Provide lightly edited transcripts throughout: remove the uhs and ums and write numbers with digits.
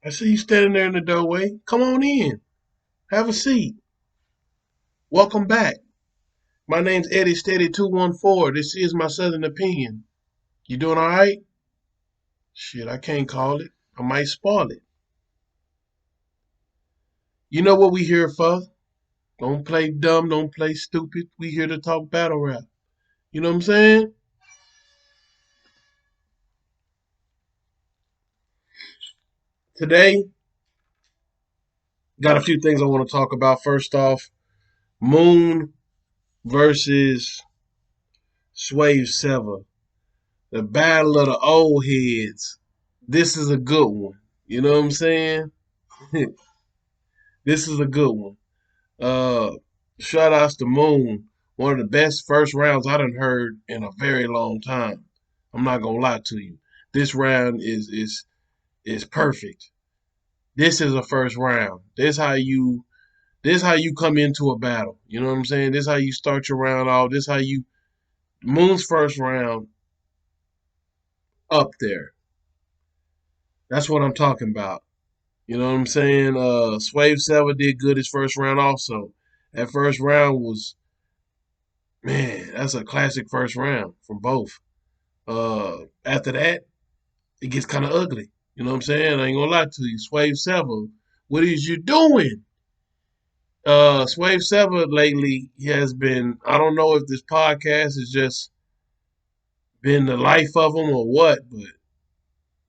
I see you standing there in the doorway. Come on in. Have a seat. Welcome back. My name's Eddie Steady 214. This is my Southern opinion. You doing all right? Shit, I can't call it. I might spoil it. You know what we here for? Don't play dumb. Don't play stupid. We here to talk battle rap. You know what I'm saying? Today, got a few things I want to talk about. First off, Moon versus Swave Sevah. The battle of the old heads. This is a good one. You know what I'm saying? This is a good one. Uh, Shout outs to Moon. One of the best first rounds I done heard in a very long time. I'm not gonna lie to you. This round is perfect. This is a first round. This how you come into a battle. You know what I'm saying? This how you start your round off. This how you Moon's first round up there. That's what I'm talking about. You know what I'm saying? Swave Sevah did good his first round also. That first round was, man, that's a classic first round from both. After that, it gets kind of ugly. You know what I'm saying? I ain't gonna lie to you. Swave Sevah, what is you doing? Swave Sevah lately has been, I don't know if this podcast has just been the life of him or what, but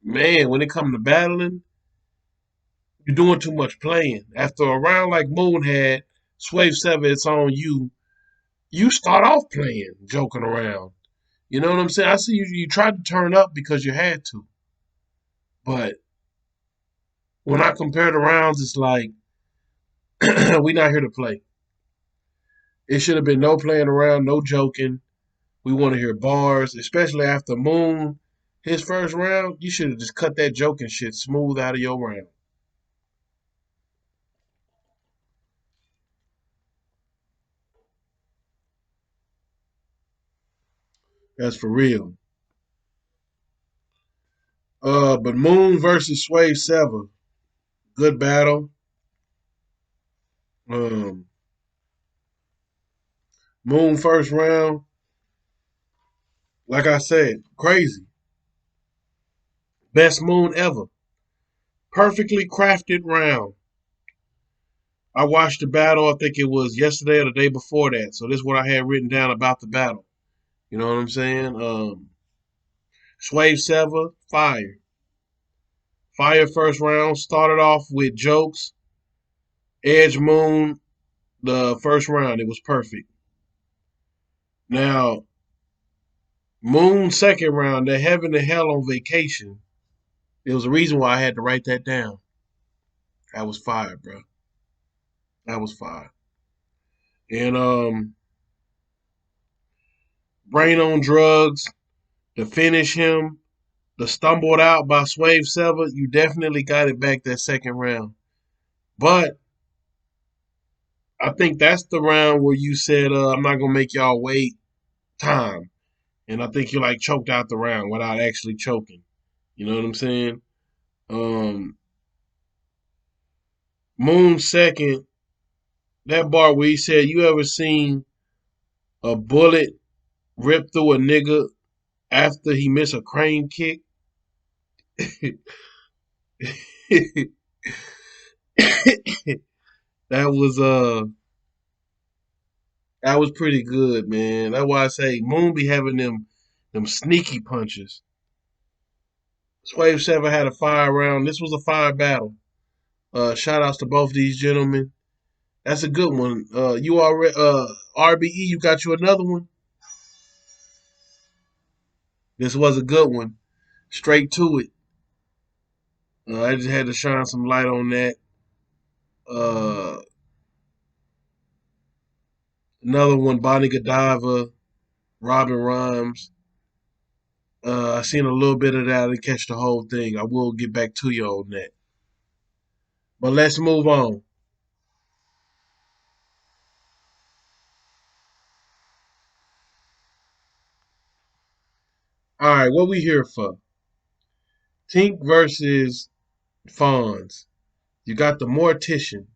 man, when it comes to battling, you're doing too much playing. After a round like Moon had, Swave Sevah, it's on you. You start off playing, joking around. You know what I'm saying? I see you tried to turn up because you had to. But when I compare the rounds, it's like we not here to play. It should have been no playing around, no joking. We want to hear bars, especially after Moon. His first round, you should have just cut that joking shit smooth out of your round. That's for real. But Moon versus Swave Sevah, good battle. Um, Moon first round, like I said, crazy. Best Moon ever. Perfectly crafted round. I watched the battle, I think it was yesterday or the day before that. So this is what I had written down about the battle. You know what I'm saying? Swave Sevah, fire. Fire first round. Started off with jokes. Edge Moon, the first round. It was perfect. Now, Moon second round, the heaven and hell on vacation. There was a reason why I had to write that down. That was fire, bro. That was fire. And Brain on Drugs to finish him. The stumbled out by Swave Sevah, you definitely got it back that second round. But I think that's the round where you said, I'm not gonna make y'all wait time. And I think you like choked out the round without actually choking. You know what I'm saying? Um Moon second, that bar where he said, you ever seen a bullet rip through a nigga after he missed a crane kick? that was that was pretty good, man. That's why I say Moon be having them sneaky punches. Swave Sevah had a fire round. This was a fire battle. Shout outs to both these gentlemen. That's a good one. You already RBE, you got you another one. This was a good one. Straight to it. I just had to shine some light on that. Uh, Another one, Bonnie Godiva, Robin Rhymes. I seen a little bit of that. I didn't catch the whole thing. I will get back to you on that. But let's move on. All right, what we here for? Tink versus Fonz. You got the mortician.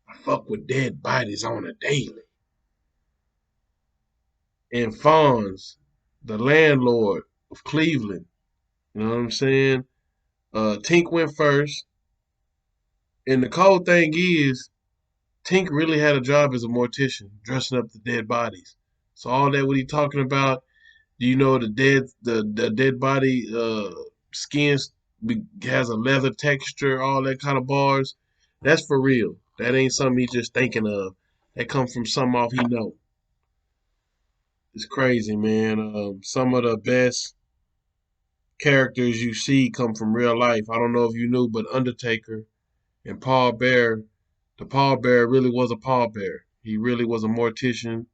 I fuck with dead bodies on a daily. And Fonz, the landlord of Cleveland. You know what I'm saying? Tink went first. And the cold thing is, Tink really had a job as a mortician, dressing up the dead bodies. So all that what he talking about, do you know the dead body skin has a leather texture, all that kind of bars? That's for real. That ain't something he's just thinking of. That come from something off he know. It's crazy, man. Some of the best characters you see come from real life. I don't know if you knew, but Undertaker and Paul Bear, the Paul Bear really was a Paul Bear. He really was a mortician.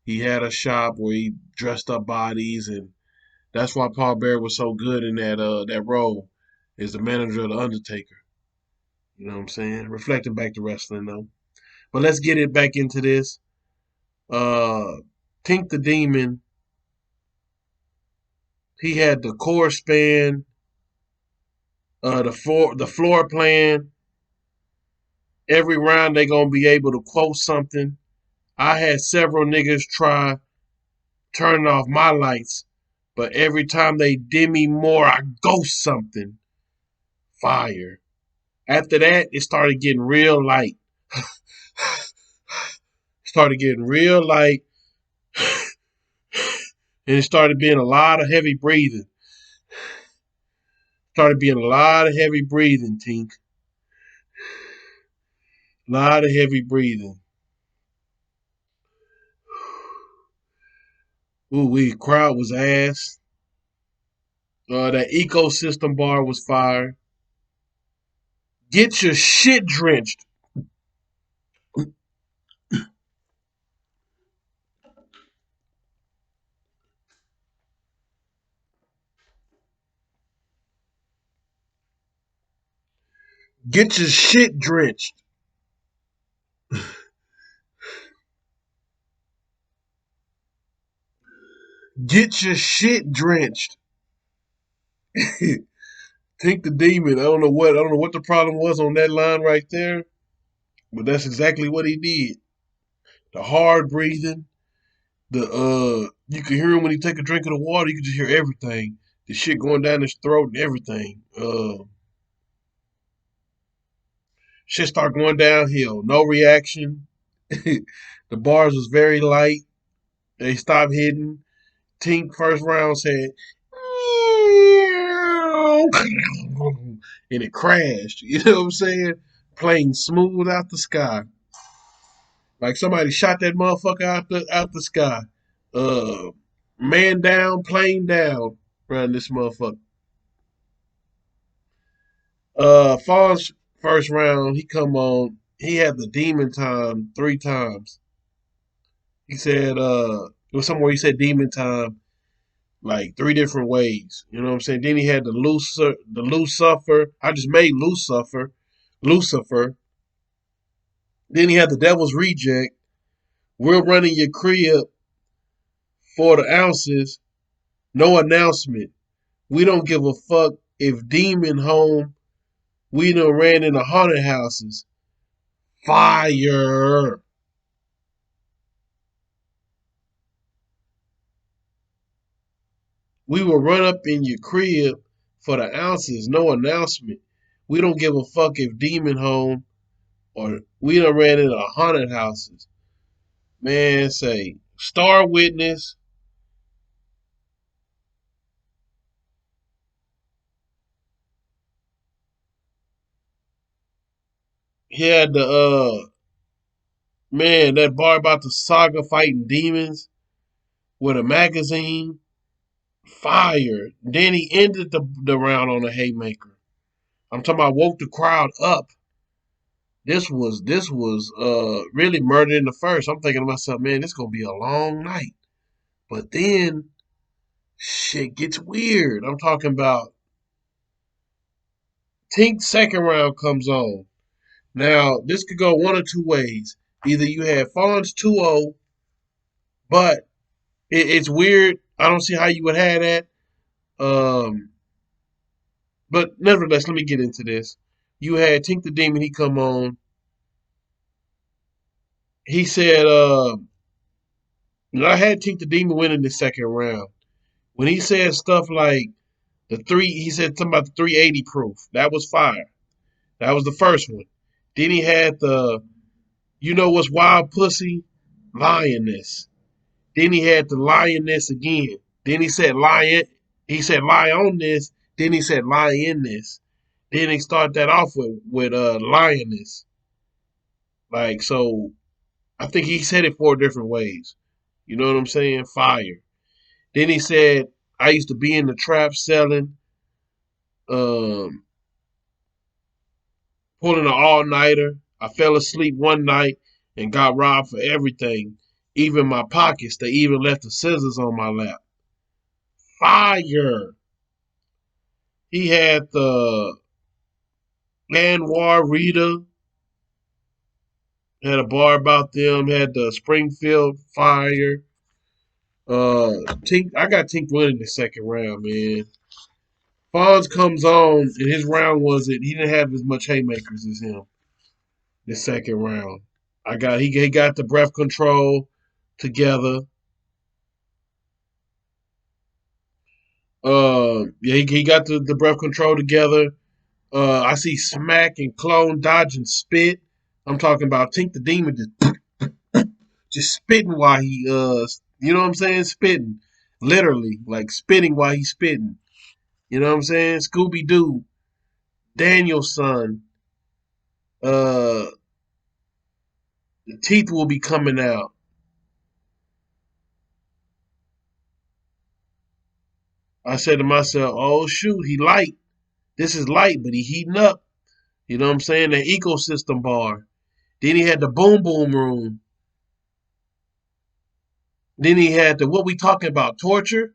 He had a shop where he dressed up bodies, and that's why Paul Bear was so good in that role as the manager of the Undertaker. You know what I'm saying? Reflecting back to wrestling though. But let's get it back into this. Uh Tink the Demon, he had the core span, the floor plan. Every round they gonna be able to quote something. I had several niggas try turning off my lights, but every time they dim me more, I ghost something. Fire. After that, it started getting real light. Started getting real light, and it started being a lot of heavy breathing. Started being a lot of heavy breathing, Tink. A lot of heavy breathing. Ooh, crowd was ass. That ecosystem bar was fire. Get your shit drenched. Get your shit drenched. Get your shit drenched. Tink the Demon. I don't know what the problem was on that line right there, but that's exactly what he did. The hard breathing, you can hear him when he take a drink of the water. You can just hear everything. The shit going down his throat and everything. Shit start going downhill. No reaction. The bars was very light. They stopped hitting. Tink first round said, and it crashed. You know what I'm saying? Playing smooth out the sky. Like somebody shot that motherfucker out the sky. Uh Man down, plane down around this motherfucker. Fonz first round, he come on. He had the demon time 3 times. He said it was somewhere he said demon time like 3 different ways. You know what I'm saying? Then he had the Lucifer. I just made Lucifer. Then he had the devil's reject. We're running your crib for the ounces. No announcement. We don't give a fuck if demon home. We done ran into haunted houses. Fire. We will run up in your crib for the ounces. No announcement. We don't give a fuck if demon home or we done ran into haunted houses. Man, say Star Witness. He had the man that bar about the saga fighting demons with a magazine. Fire. Then he ended the round on a haymaker. I'm talking about woke the crowd up. This was really murder in the first. I'm thinking to myself, man, this gonna be a long night. But then shit gets weird. I'm talking about Tink's second round comes on. Now, this could go one or two ways. Either you had Fonz 2-0, but it's weird. I don't see how you would have that. Um, But nevertheless, let me get into this. You had Tink the Demon. He come on. He said, I had Tink the Demon win in the second round. When he said stuff like he said something about the 380 proof. That was fire. That was the first one. Then he had you know what's wild pussy? Lioness. Then he had the lioness again. Then he said lion. He said lie on this. Then he said lie in this. Then he started that off with lioness. Like so, I think he said it 4 different ways. You know what I'm saying? Fire. Then he said, I used to be in the trap selling, um, pulling an all nighter. I fell asleep one night and got robbed for everything, even my pockets. They even left the scissors on my lap. Fire. He had the Lanoir Rita, had a bar about them, had the Springfield Fire. Tink, I got Tink winning the second round, man. Fonz comes on, and his round wasn't. He didn't have as much haymakers as him. The second round, he got the breath control together. Yeah, he got the breath control together. I see Smack and Clone dodge and spit. I'm talking about Tink the Demon just spitting while he you know what I'm saying, spitting, literally like spitting while he's spitting. You know what I'm saying? Scooby Doo, Daniel's son. Uh, the teeth will be coming out. I said to myself, "Oh shoot, he light. This is light, but he heating up." You know what I'm saying? The ecosystem bar. Then he had the boom boom room. Then he had the what we talking about torture.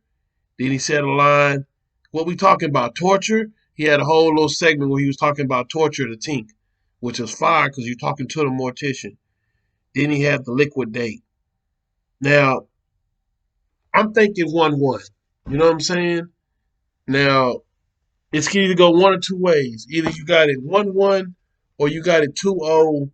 Then he said a line, "What we talking about torture?" He had a whole little segment where he was talking about torture to Tink, which was fire because you're talking to the mortician. Then he had the liquid date. Now I'm thinking 1-1. You know what I'm saying? Now it's can either go one or two ways. Either you got it 1-1 or you got it 2-0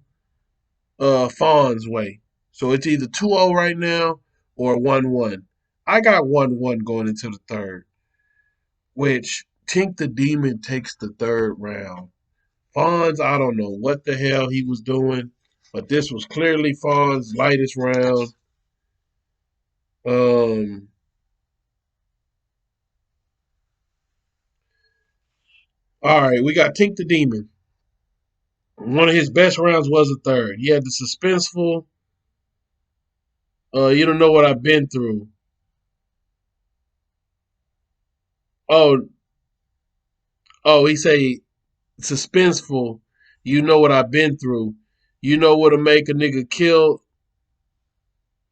Fawn's way. So it's either 2-0 right now or 1-1. I got 1-1 going into the third, which Tink the Demon takes the third round. Fonz, I don't know what the hell he was doing, but this was clearly Fonz's lightest round. Um, all right, we got Tink the Demon. One of his best rounds was the third. He had the suspenseful. You don't know what I've been through. Oh, he say suspenseful. You know what I've been through. You know what'll make a nigga kill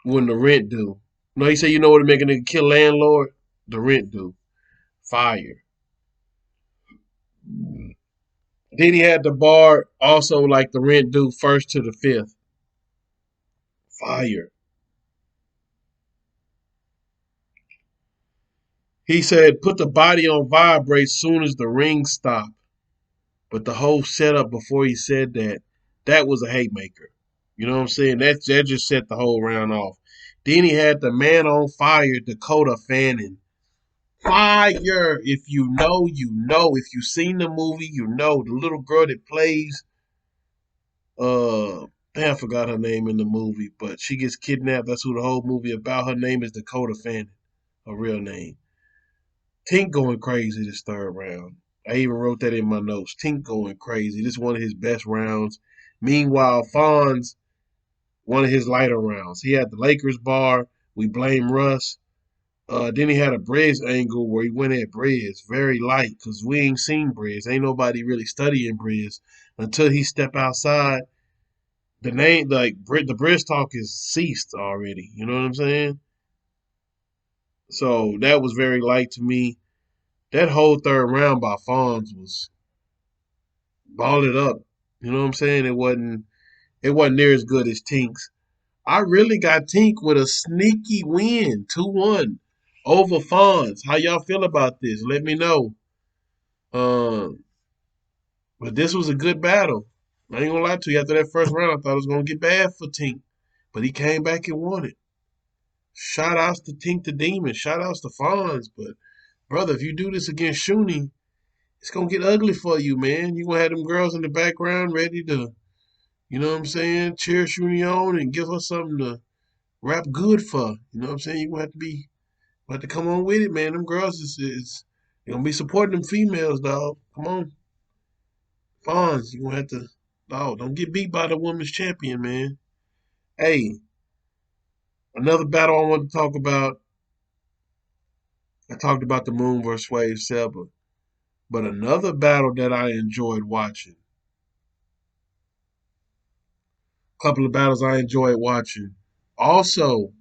when the rent due. No, he said you know what'll make a nigga kill landlord? The rent due. Fire. Then he had the bar also like the rent due first to the fifth. Fire. He said put the body on vibrate soon as the ring stop. But the whole setup before he said that was a hate maker. You know what I'm saying? That just set the whole round off. Then he had the man on fire, Dakota Fanning. Fire! If you know, you know. If you've seen the movie, you know. The little girl that plays I forgot her name in the movie, but she gets kidnapped. That's who the whole movie about. Her name is Dakota Fanning, her real name. Tink going crazy this third round. I even wrote that in my notes. Tink going crazy. This is one of his best rounds. Meanwhile, Fonz, one of his lighter rounds. He had the Lakers bar. We blame Russ. Then he had a Briz angle where he went at Briz very light because we ain't seen Briz. Ain't nobody really studying Briz until he step outside. The name like the Briz talk is ceased already. You know what I'm saying? So that was very light to me. That whole third round by Fonz was ball it up. You know what I'm saying? It wasn't near as good as Tink's. I really got Tink with a sneaky win, 2-1 over Fonz. How y'all feel about this? Let me know. Um, but this was a good battle. I ain't gonna lie to you. After that first round, I thought it was gonna get bad for Tink, but he came back and won it. Shout outs to Tink the Demon. Shout outs to Fonz. But brother, if you do this against Shuni, it's gonna get ugly for you, man. You gonna have them girls in the background ready to, you know what I'm saying, cheer Shuni on and give her something to rap good for. You know what I'm saying? You gonna have to be, have to come on with it, man. Them girls is they gonna be supporting them females, dog. Come on, Fonz. You gonna have to, dog. Don't get beat by the women's champion, man. Hey, another battle I want to talk about. I talked about the Moon versus Swave Sevah, but another battle that I enjoyed watching. A couple of battles I enjoyed watching. Also,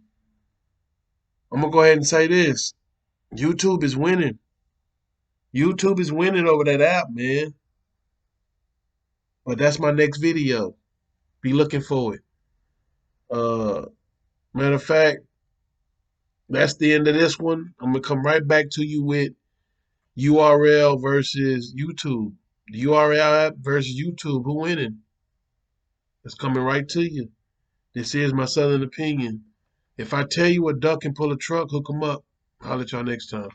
I'm gonna go ahead and say this: YouTube is winning. YouTube is winning over that app, man. But that's my next video. Be looking for it. Uh, Matter of fact, that's the end of this one. I'm gonna come right back to you with URL versus YouTube. The URL app versus YouTube. Who winning? It's coming right to you. This is my Southern opinion. If I tell you a duck can pull a truck, hook 'em up. I'll let y'all next time.